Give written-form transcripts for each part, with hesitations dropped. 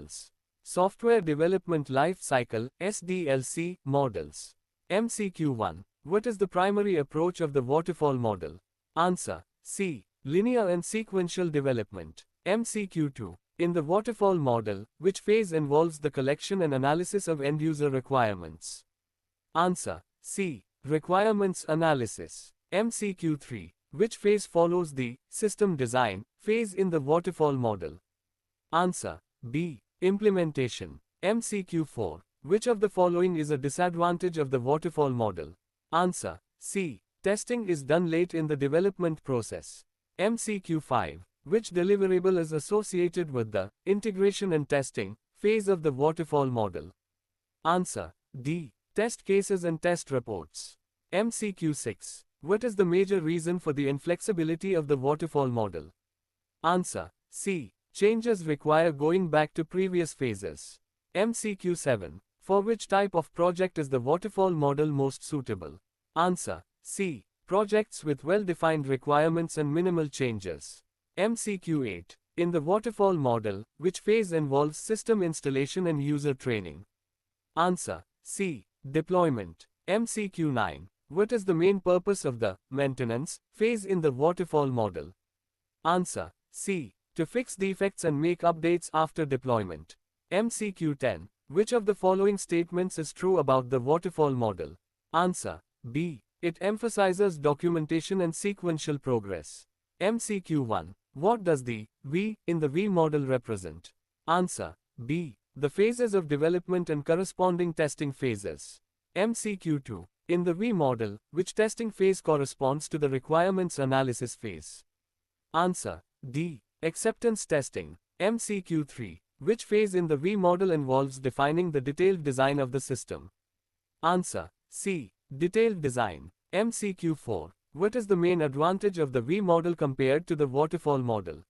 models. Software Development Life Cycle (SDLC) models. MCQ 1. What is the primary approach of the waterfall model? Answer. C. Linear and sequential development. MCQ 2. In the waterfall model, which phase involves the collection and analysis of end-user requirements? Answer. C. Requirements analysis. MCQ 3. Which phase follows the system design phase in the waterfall model? Answer. B. Implementation. MCQ 4. Which of the following is a disadvantage of the waterfall model? Answer. C. Testing is done late in the development process. MCQ 5. Which deliverable is associated with the integration and testing phase of the waterfall model? Answer. D. Test cases and test reports. MCQ 6. What is the major reason for the inflexibility of the waterfall model? Answer. C. Changes require going back to previous phases. MCQ 7. For which type of project is the waterfall model most suitable? Answer. C. Projects with well-defined requirements and minimal changes. MCQ 8. In the waterfall model, which phase involves system installation and user training? Answer. C. Deployment. MCQ 9. What is the main purpose of the maintenance phase in the waterfall model? Answer. C. To fix defects and make updates after deployment. MCQ 10. Which of the following statements is true about the waterfall model? Answer. B. It emphasizes documentation and sequential progress. MCQ 1. What does the V in the V model represent? Answer. B. The phases of development and corresponding testing phases. MCQ 2. In the V model, which testing phase corresponds to the requirements analysis phase? Answer. D. Acceptance testing. MCQ 3. Which phase in the V model involves defining the detailed design of the system? Answer. C. Detailed design. MCQ 4. What is the main advantage of the V model compared to the waterfall model?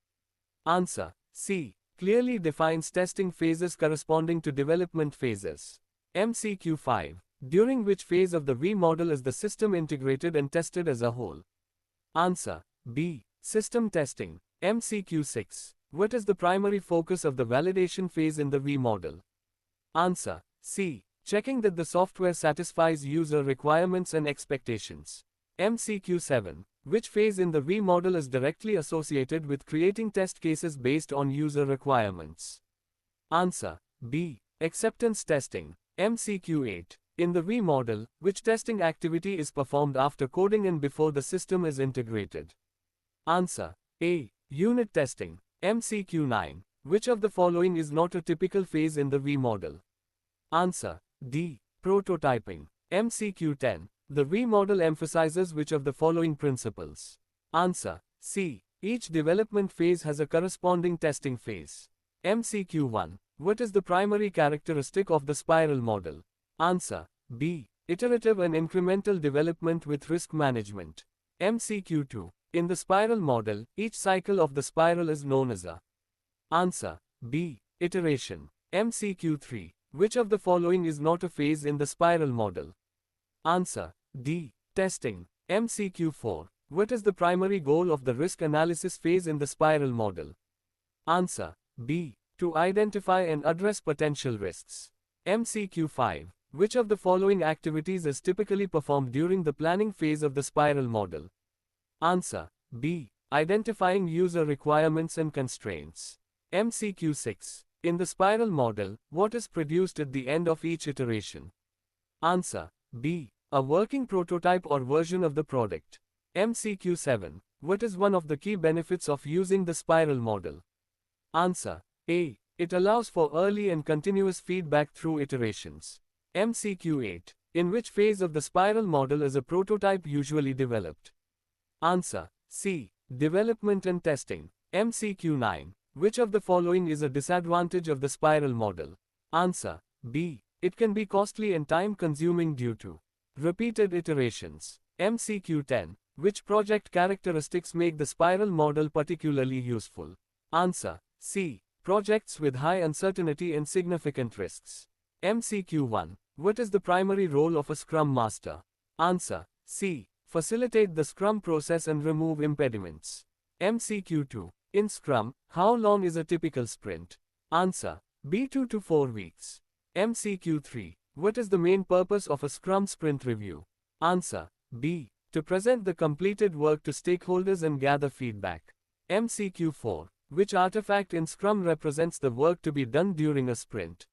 Answer. C. Clearly defines testing phases corresponding to development phases. MCQ 5. During which phase of the V model is the system integrated and tested as a whole? Answer. B. System testing. MCQ 6. What is the primary focus of the validation phase in the V model? Answer. C. Checking that the software satisfies user requirements and expectations. MCQ 7. Which phase in the V model is directly associated with creating test cases based on user requirements? Answer. B. Acceptance testing. MCQ 8. In the V model, which testing activity is performed after coding and before the system is integrated? Answer. A. Unit testing. MCQ 9. Which of the following is not a typical phase in the V model? Answer. D. Prototyping. MCQ 10. The V model emphasizes which of the following principles? Answer. C. Each development phase has a corresponding testing phase. MCQ 1. What is the primary characteristic of the spiral model? Answer. B. Iterative and incremental development with risk management. MCQ 2. In the spiral model, each cycle of the spiral is known as a. Answer. B. Iteration. MCQ 3. Which of the following is not a phase in the spiral model? Answer. D. Testing. MCQ 4. What is the primary goal of the risk analysis phase in the spiral model? Answer. B. To identify and address potential risks. MCQ 5. Which of the following activities is typically performed during the planning phase of the spiral model? Answer. B. Identifying user requirements and constraints. MCQ 6. In the spiral model, what is produced at the end of each iteration? Answer. B. A working prototype or version of the product. MCQ 7. What is one of the key benefits of using the spiral model? Answer. A. It allows for early and continuous feedback through iterations. MCQ 8. In which phase of the spiral model is a prototype usually developed? Answer. C. Development and testing. MCQ 9. Which of the following is a disadvantage of the spiral model? Answer. B. It can be costly and time-consuming due to repeated iterations. MCQ 10. Which project characteristics make the spiral model particularly useful? Answer. C. Projects with high uncertainty and significant risks. MCQ 1. What is the primary role of a Scrum Master? Answer. C. Facilitate the Scrum process and remove impediments. MCQ 2. In Scrum, how long is a typical sprint? Answer. B. 2 to 4 weeks. MCQ 3. What is the main purpose of a Scrum Sprint Review? Answer. B. To present the completed work to stakeholders and gather feedback. MCQ 4. Which artifact in Scrum represents the work to be done during a sprint?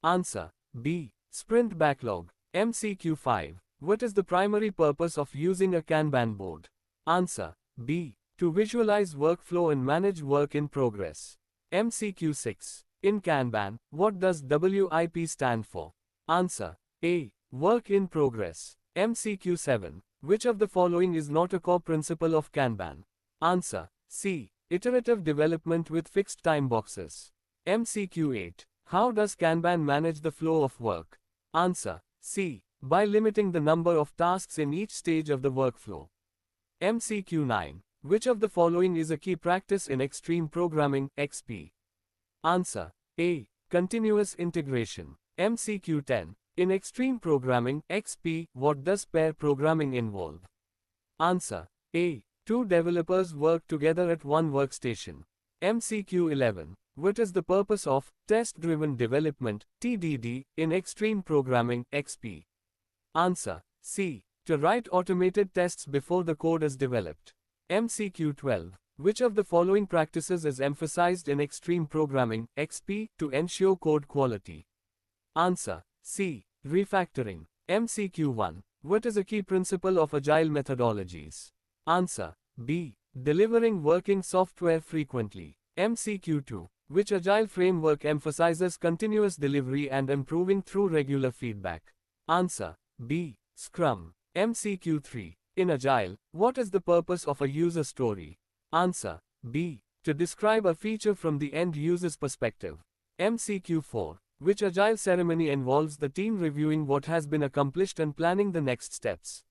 Answer. B. Sprint Backlog. MCQ 5. What is the primary purpose of using a Kanban board? Answer. B. To visualize workflow and manage work in progress. MCQ 6. In Kanban, what does WIP stand for? Answer. A. Work in progress. MCQ 7. Which of the following is not a core principle of Kanban? Answer. C. Iterative development with fixed time boxes. MCQ 8. How does Kanban manage the flow of work? Answer. C. By limiting the number of tasks in each stage of the workflow. MCQ 9. Which of the following is a key practice in extreme programming, XP? Answer. A. Continuous integration. MCQ 10. In extreme programming, XP, what does pair programming involve? Answer. A. Two developers work together at one workstation. MCQ 11. What is the purpose of test-driven development, TDD, in extreme programming, XP? Answer. C. To write automated tests before the code is developed. MCQ 12. Which of the following practices is emphasized in extreme programming, XP, to ensure code quality? Answer. C. Refactoring. MCQ 1. What is a key principle of agile methodologies? Answer. B. Delivering working software frequently. MCQ 2. Which agile framework emphasizes continuous delivery and improving through regular feedback? Answer. B. Scrum. MCQ 3. In agile, what is the purpose of a user story? Answer. B. To describe a feature from the end user's perspective. MCQ 4. Which agile ceremony involves the team reviewing what has been accomplished and planning the next steps?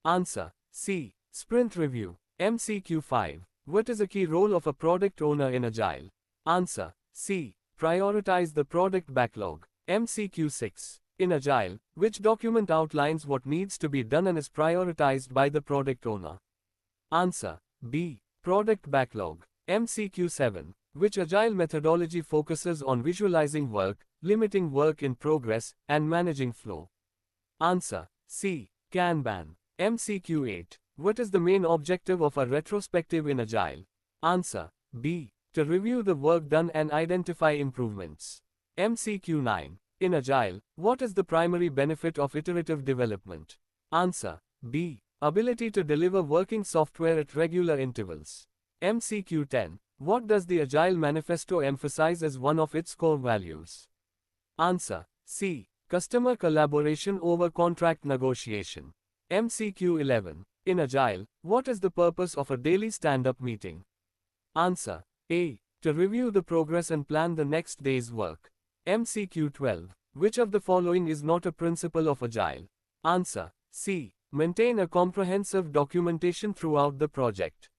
Answer. C. Sprint review. MCQ 5. What is a key role of a product owner in agile? Answer. C. Prioritize the product backlog. MCQ 6. In agile, which document outlines what needs to be done and is prioritized by the product owner? Answer. B. Product backlog. MCQ 7. Which agile methodology focuses on visualizing work, limiting work in progress, and managing flow? Answer. C. Kanban. MCQ 8. What is the main objective of a retrospective in agile? Answer. B. To review the work done and identify improvements. MCQ 9. In agile, what is the primary benefit of iterative development? Answer. B. Ability to deliver working software at regular intervals. MCQ 10. What does the Agile Manifesto emphasize as one of its core values? Answer. C. Customer collaboration over contract negotiation. MCQ 11. In Agile, what is the purpose of a daily stand-up meeting? Answer. A. To review the progress and plan the next day's work. MCQ 12. Which of the following is not a principle of Agile? Answer. C. Maintain a comprehensive documentation throughout the project.